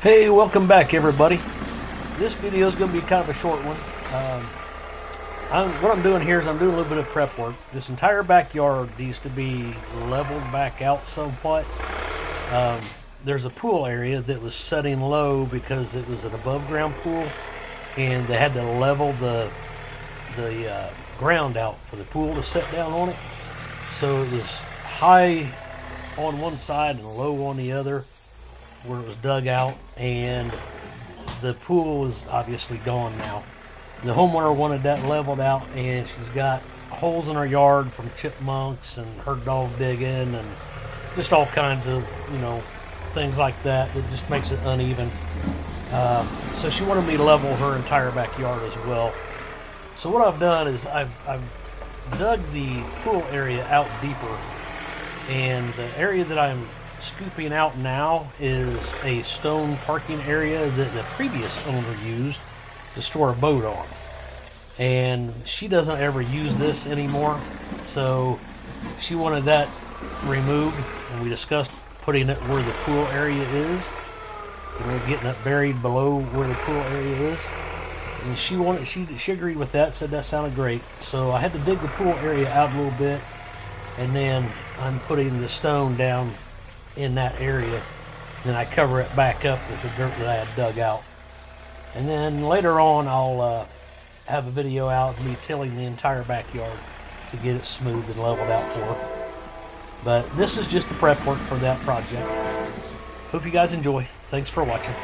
Hey, welcome back everybody. This video is going to be kind of a short one. What I'm doing here is I'm doing a little bit of prep work. This entire backyard needs to be leveled back out somewhat. There's a pool area that was setting low because it was an above ground pool, and they had to level the ground out for the pool to set down on it. So it was high on one side and low on the other where it was dug out, and the pool is obviously gone now. The homeowner wanted that leveled out, and she's got holes in her yard from chipmunks and her dog digging and just all kinds of, things like that just makes it uneven. So she wanted me to level her entire backyard as well. So what I've done is I've dug the pool area out deeper, and the area that I'm scooping out now is a stone parking area that the previous owner used to store a boat on, and she doesn't ever use this anymore, so she wanted that removed, and we discussed putting it where the pool area is, getting it buried below where the pool area is. And she agreed with that, said that sounded great. So I had to dig the pool area out a little bit, and then I'm putting the stone down in that area. Then I cover it back up with the dirt that I had dug out. And then later on I'll have a video out of me tilling the entire backyard to get it smooth and leveled out for her. But this is just the prep work for that project. Hope you guys enjoy. Thanks for watching.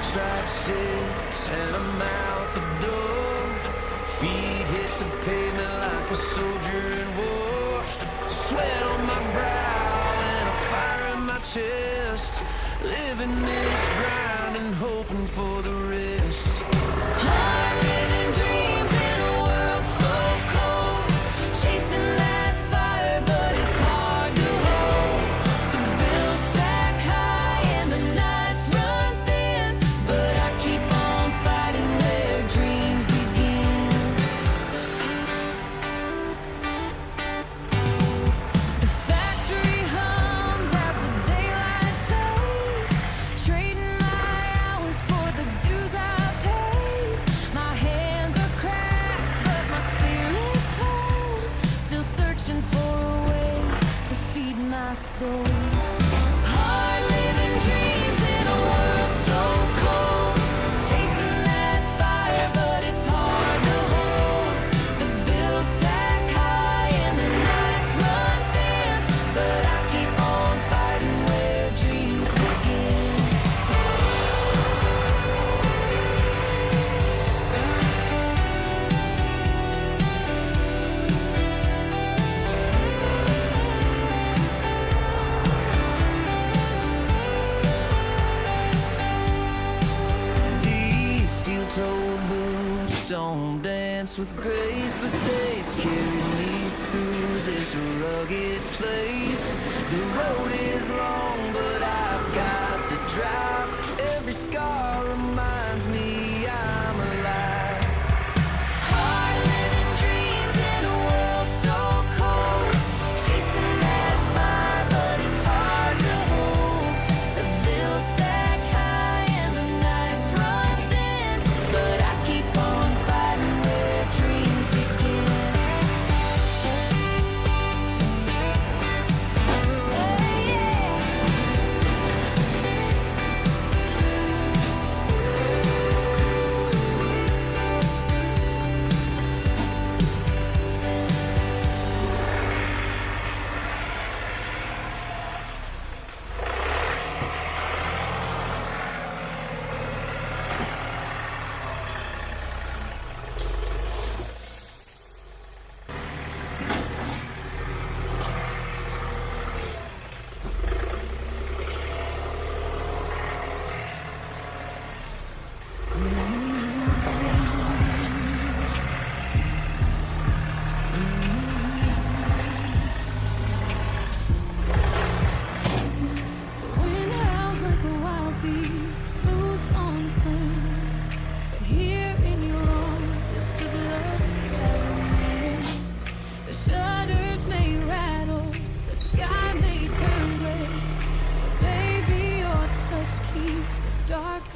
Strike 6 and I'm out the door. Feet hit the pavement like a soldier in war. Sweat on my brow and a fire in my chest. Living this grind and hoping for the rest. Hard living dreams in a world so cold. Chasing that fire, but it's hard to hold. The bills stack high and the nights run thin, but I keep on fighting where dreams begin. The factory hums as the daylight fades, trading my hours for the dues I paid. My hands are cracked, but my spirit's whole. Still searching for a way to feed my soul. Hard living dreams in a world so cold. Chasing that fire, but it's hard to hold. The bills stack high and the nights run thin, but I keep on fighting where dreams begin. These steel-toed boots don't dance with grace, but they've carried me through this rugged place. The road is long, but I've got the drive. Every scar reminds me I'm alive. Hard living dreams in a world so cold. Chasing that fire, but it's hard to hold. The bills stack high and the nights run thin, but I keep on fighting where dreams begin. Yeah, yeah.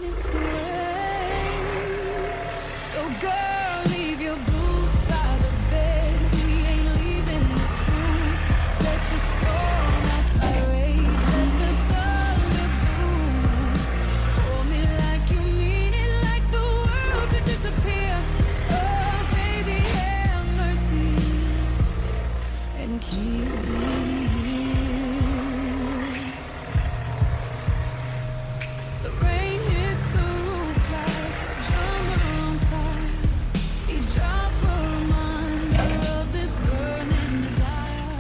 darkness away. So girl, leave your boots by the bed. We ain't leaving this room. Let the storm outside rage. Let the thunder boom. Hold me like you mean it, like the world could disappear. Oh baby, have mercy and keep me here. The rain hits the roof like a drummer on fire. Each drop a reminder of this burning desire.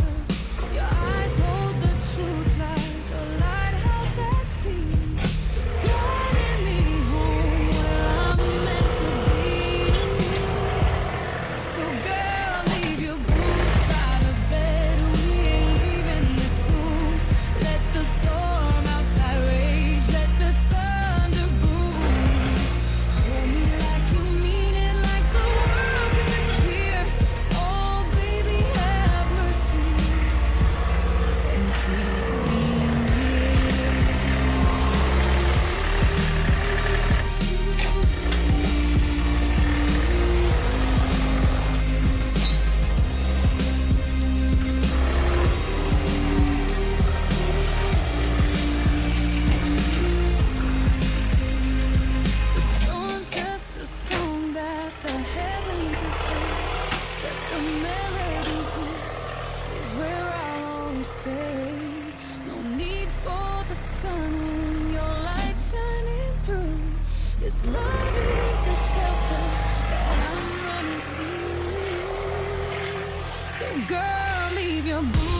Your eyes hold the truth like a lighthouse at sea, guiding me home where I'm meant to be. So girl, leave your boots by the bed. We ain't leaving this room. Let the storm outside rage. Let the thunder boom. Hold me like you mean it, like the world could disappear. Oh baby, have mercy and keep me The storm's just a song that the heavens will play. Let the melody hit is where I'll always stay. No need for the sun when your light's shining through. This love is the shelter that I'm running to. So girl, leave your boots